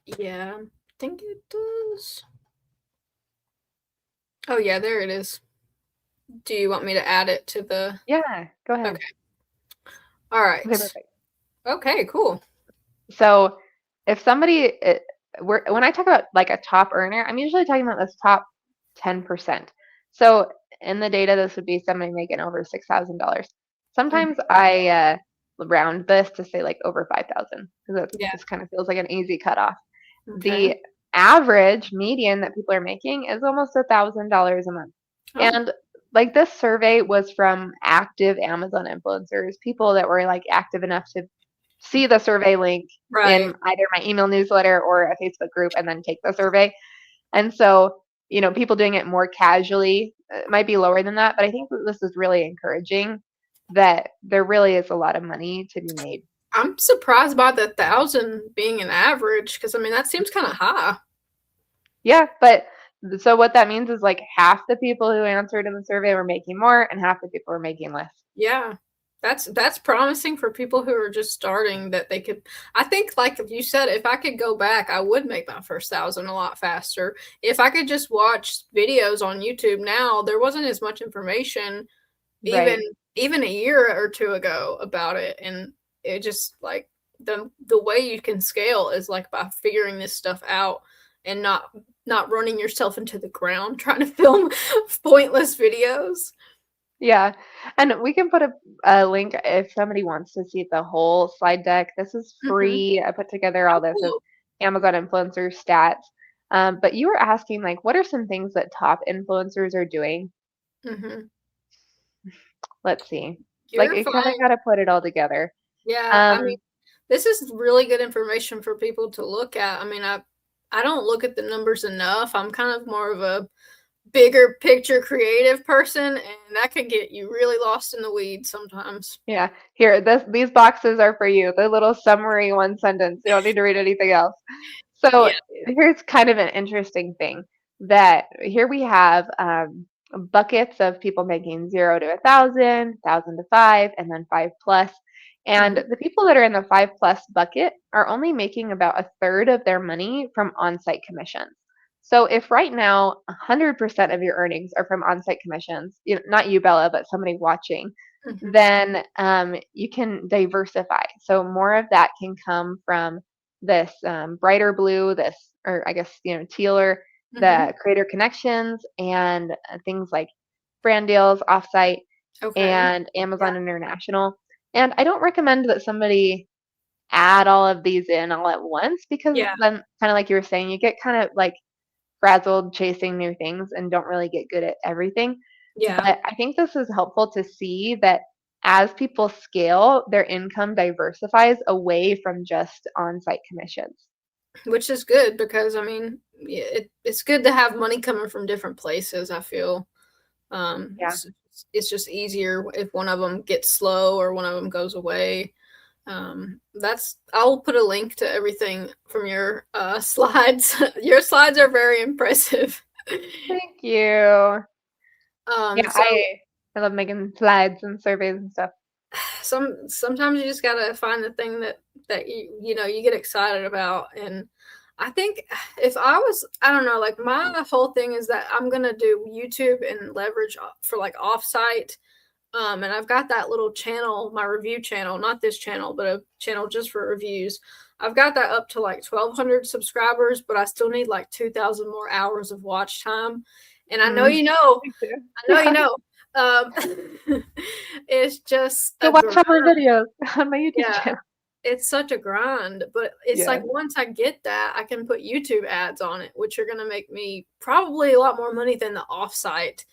yeah, I think it does. Oh yeah, there it is. Do you want me to add it to the? Yeah, go ahead. Okay. All Okay, right. perfect. Okay, cool. So if somebody, when I talk about like a top earner, I'm usually talking about this top 10%. So in the data, this would be somebody making over $6,000. Mhm. Sometimes I round this to say like over 5,000 because that Yeah. just kind of feels like an easy cutoff. Okay. The average median that people are making is almost $1,000 a month. Oh, And like this survey was from active Amazon influencers, people that were like active enough to see the survey link right. in either my email newsletter or a Facebook group and then take the survey. And so, people doing it more casually might be lower than that, but I think that this is really encouraging that there really is a lot of money to be made. I'm surprised by the 1,000 being an average because I mean that seems kind of high. Yeah, but so what that means is like half the people who answered in the survey were making more and half the people were making less. Yeah. That's promising for people who are just starting that they could. I think like if you said if I could go back, I would make my first 1,000 a lot faster. If I could just watch videos on YouTube now, there wasn't as much information even Right. even a year or two ago about it, and it just like the way you can scale is like by figuring this stuff out and not running yourself into the ground trying to film pointless videos. Yeah. And we can put a link if somebody wants to see the whole slide deck. This is Mm-hmm. free. I put together all Oh, this as cool. Amazon influencer stats. But you were asking like what are some things that top influencers are doing? Mm-hmm. Let's see. Like You're you kind of fine. got to put it all together. Yeah, I mean, Um, this is really good information for people to look at. I mean, I don't look at the numbers enough. I'm kind of more of a bigger picture creative person, and that can get you really lost in the weeds sometimes. yeah. Here, these boxes are for you. The little summary one sentence. You don't need to read anything else. So Yeah. here's kind of an interesting thing that here we have buckets of people making 0 to 1,000, 1,000 to 5, and then 5 plus. And Mhm. the people that are in the 5 plus bucket are only making about a third of their money from on-site commissions. So if right now 100% of your earnings are from on-site commissions, not you, Bella, but somebody watching, Mhm. then you can diversify. So more of that can come from this brighter blue, this, or I guess, tealer, Mhm. the creator connections, and things like brand deals, offsite, Okay. and Yeah. Amazon International. And I don't recommend that somebody add all of these in all at once because Yeah. then, kind of like you were saying, you get kind of like frazzled chasing new things and don't really get good at everything. Yeah. But I think this is helpful to see that as people scale, their income diversifies away from just on-site commissions. Which is good because I mean, yeah, it's good to have money coming from different places. I feel Yeah. it's just easier if one of them gets slow or one of them goes away. That's I'll put a link to everything from your slides. Your slides are very impressive. Thank you. Yeah, So I love making slides and surveys and stuff. sometimes you just gotta find the thing that you get excited about. And I think if I don't know, like my whole thing is that I'm gonna do YouTube and leverage for like offsite. And I've got that little channel, my review channel, not this channel, but a channel just for reviews. I've got that up to like 1,200 subscribers, but I still need like 2,000 more hours of watch time. And I know Mm, you know, me too. I know you Yeah. know. Um, it's just Go a watch grind. all my videos on my YouTube Yeah, channel. it's such a grind, but it's like Yeah. once I get that, I can put YouTube ads on it, which are gonna make me probably a lot more money than the offsite.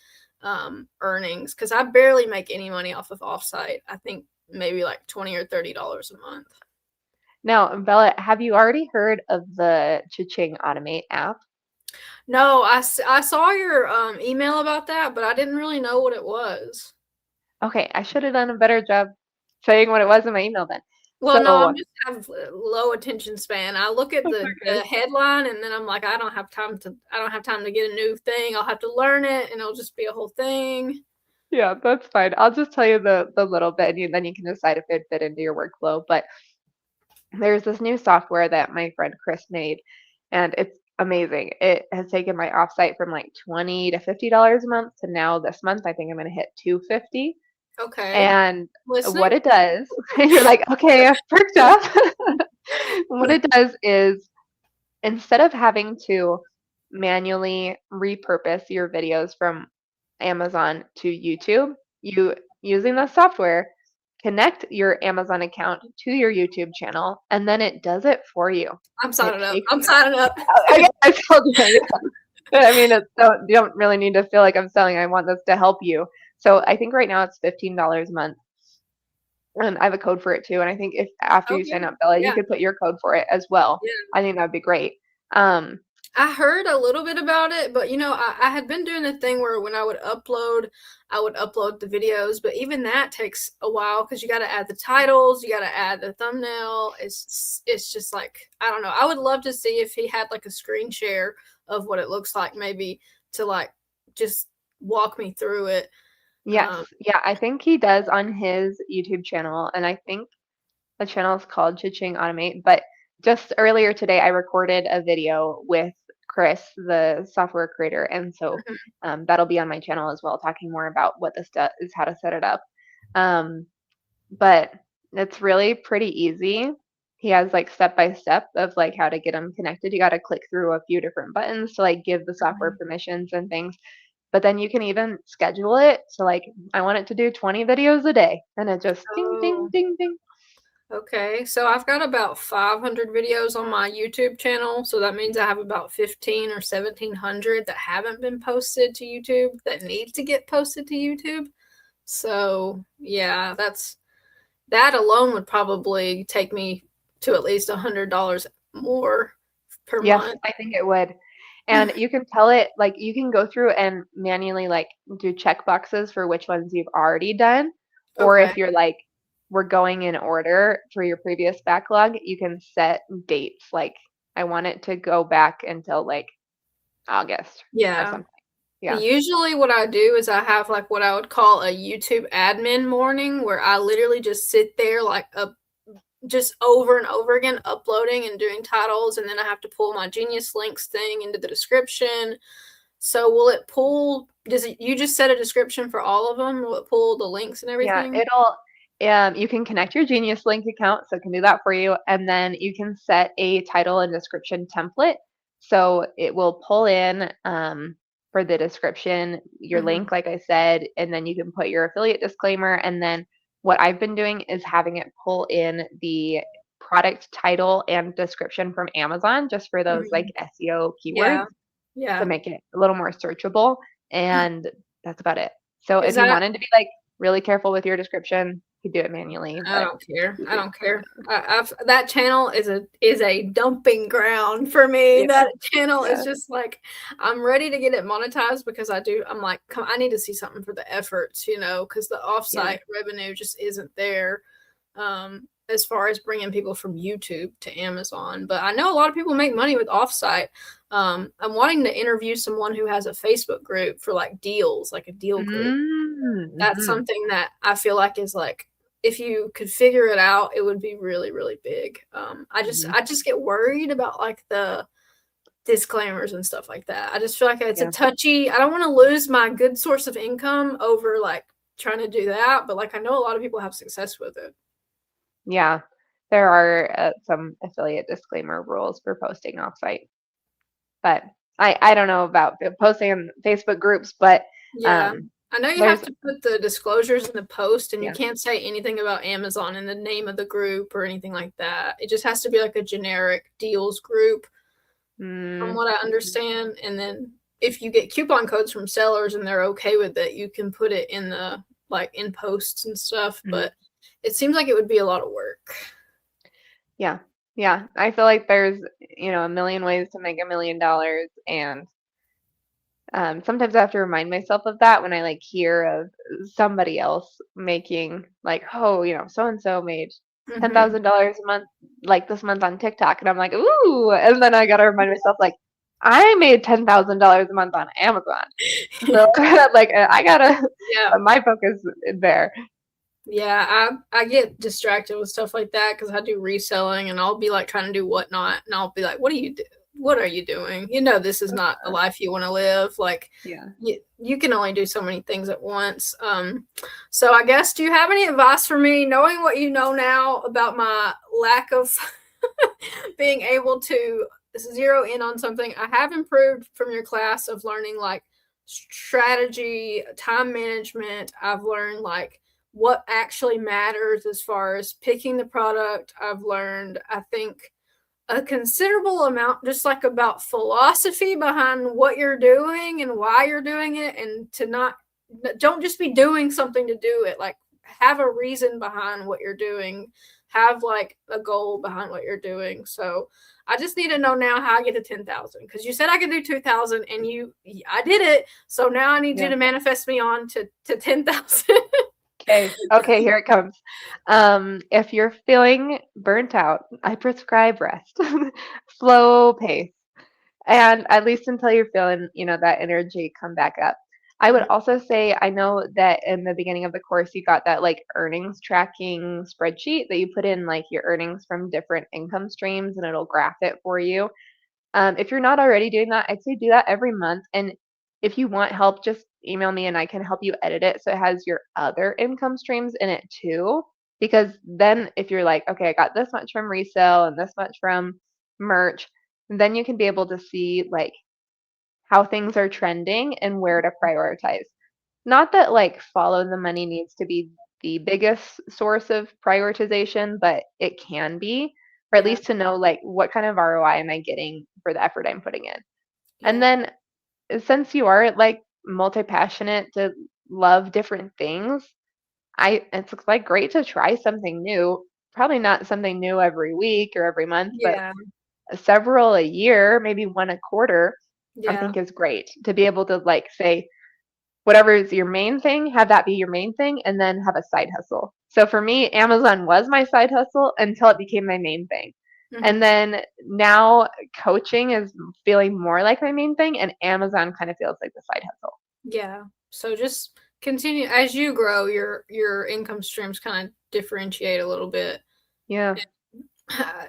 earnings because I barely make any money off of offsite. I think maybe like $20 or $30 a month. Now, Bella, have you already heard of the Cha-Ching Automate app? No, I saw your email about that, but I didn't really know what it was. Okay, I should have done a better job saying what it was in my email then. Well, no, So, I'm just have low attention span. I look at that's the okay. headline and then I'm like, I don't have time to get a new thing. I'll have to learn it and it'll just be a whole thing. Yeah, that's fine. I'll just tell you the little bit, and then you can decide if it fit into your workflow. But there's this new software that my friend Chris made, and it's amazing. It has taken my offsite from like $20 to $50 a month to now this month I think I'm gonna hit 250. Okay. And Listening. what it does, you're like, okay, I've perked up. What it does is instead of having to manually repurpose your videos from Amazon to YouTube, you using the software, connect your Amazon account to your YouTube channel, and then it does it for you. I'm It signing up. takes I'm you. signing up. I told you, yeah. I mean, you don't really need to feel like I'm selling. I want this to help you. So I think right now it's $15 a month. And I have a code for it too. And I think if after Oh you sign yeah. up, Bella, you Yeah. could put your code for it as well. Yeah. I think that'd be great. Um, I heard a little bit about it, but I had been doing a thing where when I would upload the videos, but even that takes a while because you got to add the titles, you got to add the thumbnail. It's just like I don't know. I would love to see if he had like a screen share of what it looks like, maybe to like just walk me through it. yes, yeah, I think he does on his YouTube channel, and I think the channel is called Cha-Ching Automate. But just earlier today, I recorded a video with Chris, the software creator, and so that'll be on my channel as well, talking more about what this does, is how to set it up. Um, but it's really pretty easy. He has like step by step of like how to get them connected. You got to click through a few different buttons to like give the software permissions and things. But then you can even schedule it. So like I want it to do 20 videos a day, and it just ding ding Oh, ding ding. okay. So I've got about 500 videos on my YouTube channel. So that means I have about 15 or 1700 that haven't been posted to YouTube that need to get posted to YouTube. So yeah, that alone would probably take me to at least $100 more per Yes, month. I think it would. And you can tell it like you can go through and manually like do check boxes for which ones you've already done. Or Okay. if you're like, we're going in order for your previous backlog, you can set dates. Like I want it to go back until like August or Yeah. something. Yeah. Usually what I do is I have like what I would call a YouTube admin morning where I literally just sit there like just over and over again uploading and doing titles and then I have to pull my Genius Links thing into the description. So will it pull does it you just set a description for all of them? Will it pull the links and Yeah, everything? you can connect your Genius Link account, so it can do that for you, and then you can set a title and description template. So it will pull in for the description your Mhm. link, like I said, and then you can put your affiliate disclaimer. And then what I've been doing is having it pull in the product title and description from Amazon just for those like Mhm. SEO keywords Yeah. to Yeah. make it a little more searchable. And that's about it. So Is if you that wanted to be like really careful with your description, you could do it manually, I but don't care. you I could, don't care. I've that channel is a dumping ground for me. yeah, That channel is yeah, just like I'm ready to get it monetized because I'm like, come, I need to see something for the efforts, because the yeah. offsite revenue just isn't there. As far as bringing people from YouTube to Amazon, but I know a lot of people make money with offsite. I'm wanting to interview someone who has a Facebook group for like deals, like a deal group. That's Mm-hmm. something that I feel like is like if you could figure it out, it would be really, really big. Hmm. I just get worried about like the disclaimers and stuff like that. I just feel like it's a Yeah, touchy. I don't want to lose my good source of income over like trying to do that, but like I know a lot of people have success with it. yeah. There are some affiliate disclaimer rules for posting offsite, but I don't know about posting in Facebook groups, but Yeah. um, I know you have there's to put the disclosures in the post and you yeah. can't say anything about Amazon in the name of the group or anything like that. It just has to be like a generic deals group from Mm, what I mhm. understand. And then if you get coupon codes from sellers and they're okay with it, you can put it in the like in posts and stuff. Mhm. But it seems like it would be a lot of work. Yeah. Yeah. I feel like there's, a million ways to make $1 million. And sometimes I have to remind myself of that when I like hear of somebody else making like, oh, so and so made Hmm. $10,000 a month, like this month on TikTok. And I'm like, ooh. And then I got to remind myself, like, I made $10,000 a month on Amazon. So like, I gotta Yeah. put my focus there. Yeah, I get distracted with stuff like that because I do reselling and I'll be like trying to do whatnot and I'll be like, "What are you do? What are you doing? You know, this is not the life you want to live. Like, Yeah. you can only do so many things at once." So I guess, do you have any advice for me, knowing what you know now about my lack of being able to zero in on something? I have improved from your class of learning like strategy, time management. I've learned like what actually matters as far as picking the product. I've learned, I think, a considerable amount just like about philosophy behind what you're doing and why you're doing it, and to not, don't just be doing something to do it. Like, have a reason behind what you're doing, have like a goal behind what you're doing. So I just need to know now how I get to 10,000, because you said I could do 2,000 and I did it. So now I need you Yeah. to manifest me on to 10,000. Okay. Okay, here it comes. If you're feeling burnt out, I prescribe rest. Slow pace. And at least until you're feeling, that energy come back up. I would also say, I know that in the beginning of the course, you got that like earnings tracking spreadsheet that you put in like your earnings from different income streams and it'll graph it for you. If you're not already doing that, I'd say do that every month. And if you want help, just email me and I can help you edit it so it has your other income streams in it too. Because then if you're like, okay, I got this much from resale and this much from merch, then you can be able to see like how things are trending and where to prioritize. Not that like follow the money needs to be the biggest source of prioritization, but it can be, or at Yeah, least to know like what kind of ROI am I getting for the effort I'm putting in. And yeah, then since you are like multi-passionate to love different things, it's like great to try something new. Probably not something new every week or every month, but yeah, several a year, maybe one a quarter, I yeah. think is great to be able to like say, whatever is your main thing, have that be your main thing, and then have a side hustle. So for me, Amazon was my side hustle until it became my main thing. And Hmm. then now coaching is feeling more like my main thing, and Amazon kind of feels like the side hustle. Yeah. So just continue as you grow, your income streams kind of differentiate a little bit. Yeah.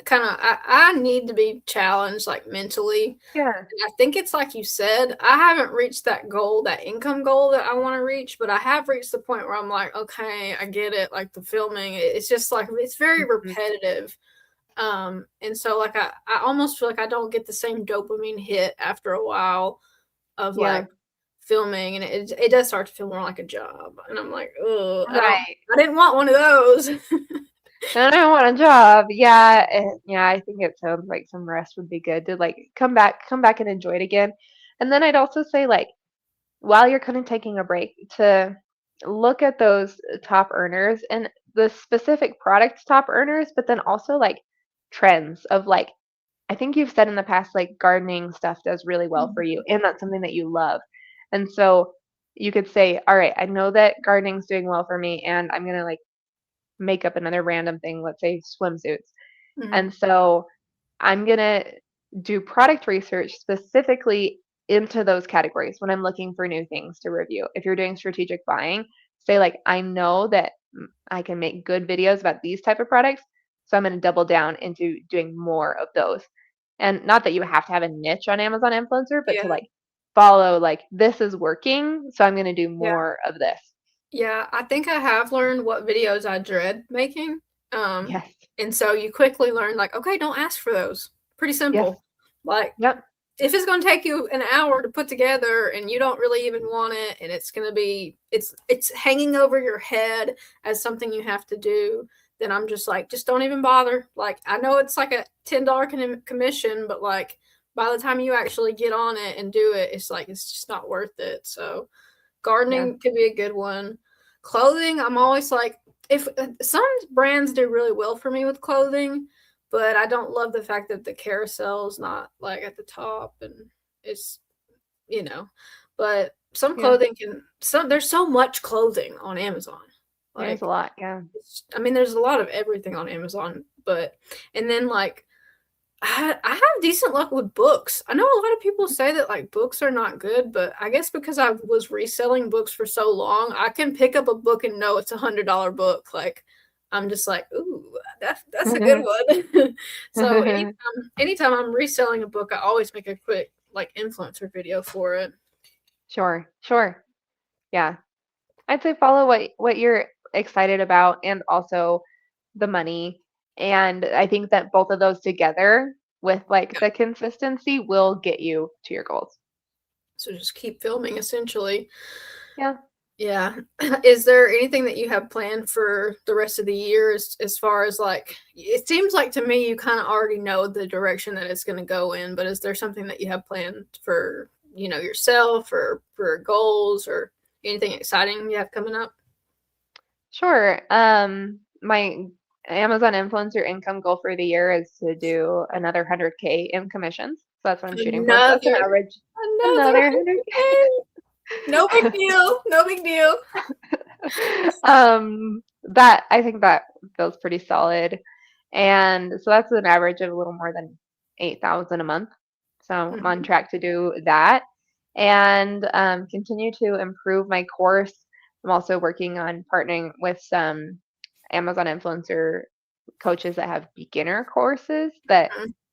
Kind of, I need to be challenged like mentally. Yeah. And I think it's like you said, I haven't reached that goal, that income goal that I want to reach, but I have reached the point where I'm like, okay, I get it. Like the filming, it's just like it's very Mhm. repetitive. And so like I almost feel like I don't get the same dopamine hit after a while of Yeah. like filming, and it does start to feel more like a job. And I'm like, oh, Right. I didn't want one of those. And I want a job. Yeah. Yeah, I think it sounds like some rest would be good to like come back and enjoy it again. And then I'd also say like while you're kind of taking a break to look at those top earners and the specific products top earners, but then also like trends of like, I think you've said in the past, like gardening stuff does really well for you, and that's something that you love. And so you could say, all right, I know that gardening's doing well for me, and I'm gonna like make up another random thing, let's say swimsuits. Mhm. And so I'm going to do product research specifically into those categories when I'm looking for new things to review. If you're doing strategic buying, say like I know that I can make good videos about these type of products, so I'm going to double down into doing more of those. And not that you have to have a niche on Amazon Influencer, but Yeah, to like follow like this is working, so I'm going to do yeah. more of this. Yeah, I think I have learned what videos I dread making. Um, Yes. and so you quickly learn like, okay, don't ask for those. Pretty Yes. simple. Like, Yep. if it's going to take you an hour to put together and you don't really even want it, and it's going to be it's hanging over your head as something you have to do, then I'm just like, just don't even bother. Like, I know it's like a $10 commission, but like, by the time you actually get on it and do it, it's like it's just not worth it. So Yeah. gardening could be a good one. Clothing, I'm always like, if some brands do really well for me with clothing, but I don't love the fact that the carousel is not like at the top and it's, you know, but some Yeah. clothing can, some, there's so much clothing on Amazon. There's a Like, lot. Yeah. I mean, there's a lot of everything on Amazon, but, and then like, I have decent luck with books. I know a lot of people say that like books are not good, but I guess because I was reselling books for so long, I can pick up a book and know it's $100 book. Like I'm just like, ooh, that's a good one. So anytime I'm reselling a book, I always make a quick like influencer video for it. Sure. Sure. Yeah. I'd say follow what you're excited about and also the money. And I think that both of those together with like Yeah. the consistency will get you to your goals. So just keep filming essentially. Yeah. Yeah. Is there anything that you have planned for the rest of the year as far as like it seems like to me you kind of already know the direction that it's going to go in, but is there something that you have planned for, yourself or for goals or anything exciting you have coming up? Sure. My Amazon influencer income goal for the year is to do another 100K in commissions. So that's what I'm shooting for. So that's an Another average, another another 100K. 100K. No big deal. No big deal. That I think that feels pretty solid. And so that's an average of a little more than 8,000 a month. So I'm on Mhm. track to do that and continue to improve my course. I'm also working on partnering with some Amazon influencer coaches that have beginner courses that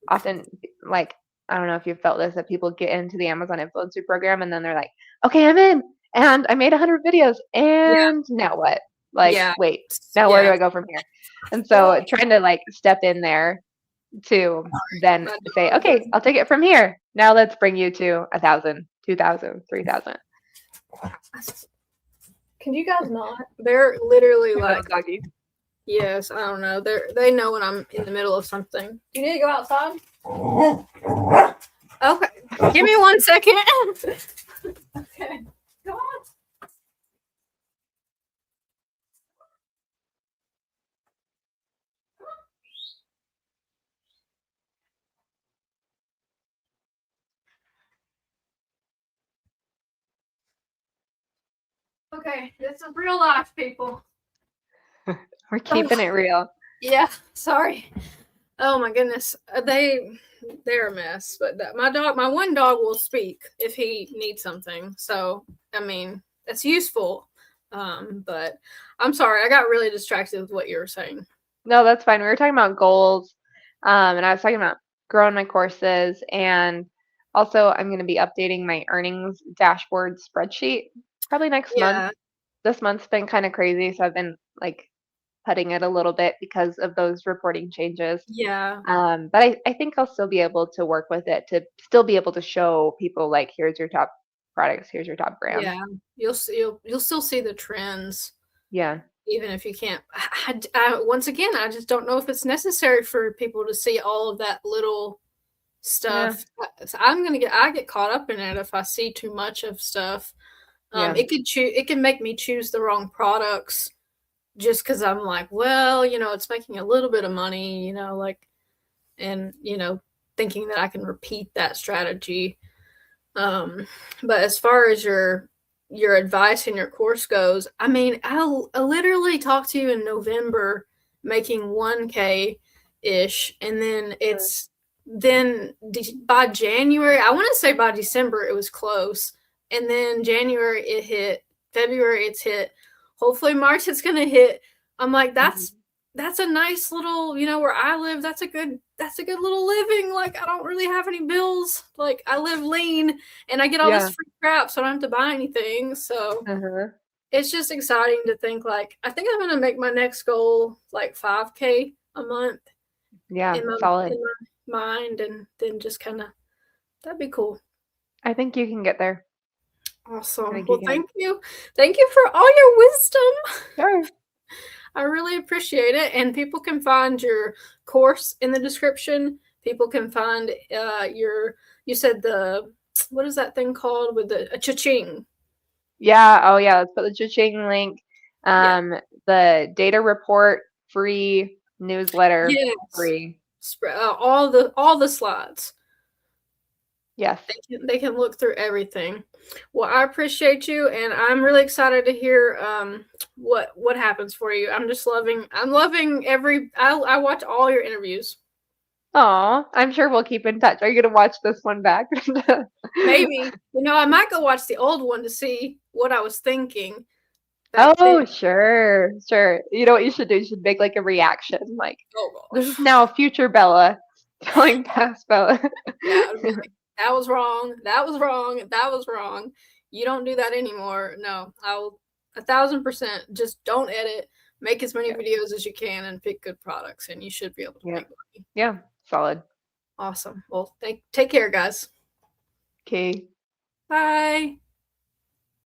often like I don't know if you've felt this that people get into the Amazon influencer program and then they're like, okay, I'm in and I made 100 videos Yeah. and now what? Like, Yeah. wait, now where do Yeah. I go from here? And Well, so trying to like step in there to then my say, dog okay, I'll take it from here. Now let's bring you to 1,000, 2,000, 3,000. Can you guys not? They're literally My little like, doggies. yes, I don't know. They know when I'm in the middle of something. You need to go outside? Okay. Give me 1 second. Okay. Come on. Okay. This is real life, people. We're Oh, keeping it real. yeah. Sorry. Oh my goodness. They're a mess. But my one dog will speak if he needs something. So I mean, that's useful. But I'm sorry. I got really distracted with what you were saying. No, that's fine. We were talking about goals, and I was talking about growing my courses, and also I'm going to be updating my earnings dashboard spreadsheet probably next month. Yeah. This month's been kind of crazy, so I've been like putting it a little bit because of those reporting changes. Yeah. But I think I'll still be able to work with it to still be able to show people like here's your top products, here's your top brands. Yeah. You'll still see the trends Yeah, even if you can't. Once again, I just don't know if it's necessary for people to see all of that little yeah, stuff. So I get caught up in it if I see too much of stuff. yeah, It can make me choose the wrong products just because I'm like, well, it's making a little bit of money, like, and thinking that I can repeat that strategy. Um, but as far as your advice and your course goes, I mean, I literally talked to you in November making 1K ish, and then mm, by January, I want to say by December it was close, and then January it hit, February it's hit, hopefully March it's gonna hit. I'm like, mhm. that's a nice little, where I live, that's a good little living. Like I don't really have any bills. Like I live lean and I get all this Yeah, free crap so I don't have to buy anything. So uh-huh. it's just exciting to think like I think I'm gonna make my next goal like 5K a month Yeah, in my solid. in my mind and then just kinda that'd be cool. I think you can get there. I Awesome. think you Well can. thank you. Thank you for all your wisdom. Sure. I really appreciate it. And people can find your course in the description. People can find your. You said the what is that thing called with the a cha-ching? Yeah. Oh, yeah. Let's put the cha-ching link. Yeah. Um, the data report free, newsletter Yes. free. All the slides. Yes. They can look through everything. Well, I appreciate you, and I'm really excited to hear what happens for you. I'm loving every. I watch all your interviews. Oh, I'm sure we'll keep in touch. Are you gonna watch this one back? Maybe I might go watch the old one to see what I was thinking back then. Oh, sure, sure. You know what you should do? You should make like a reaction, like Oh this is gosh, now future Bella telling past Bella. yeah, I'd be like, that was wrong. That was wrong. That was wrong. You don't do that anymore. No, I'll 1,000% just don't edit. Make as many Yeah, videos as you can and pick good products, and you should be able to yeah, make money. yeah. Solid. Awesome. Well, take care, guys. Okay. Bye.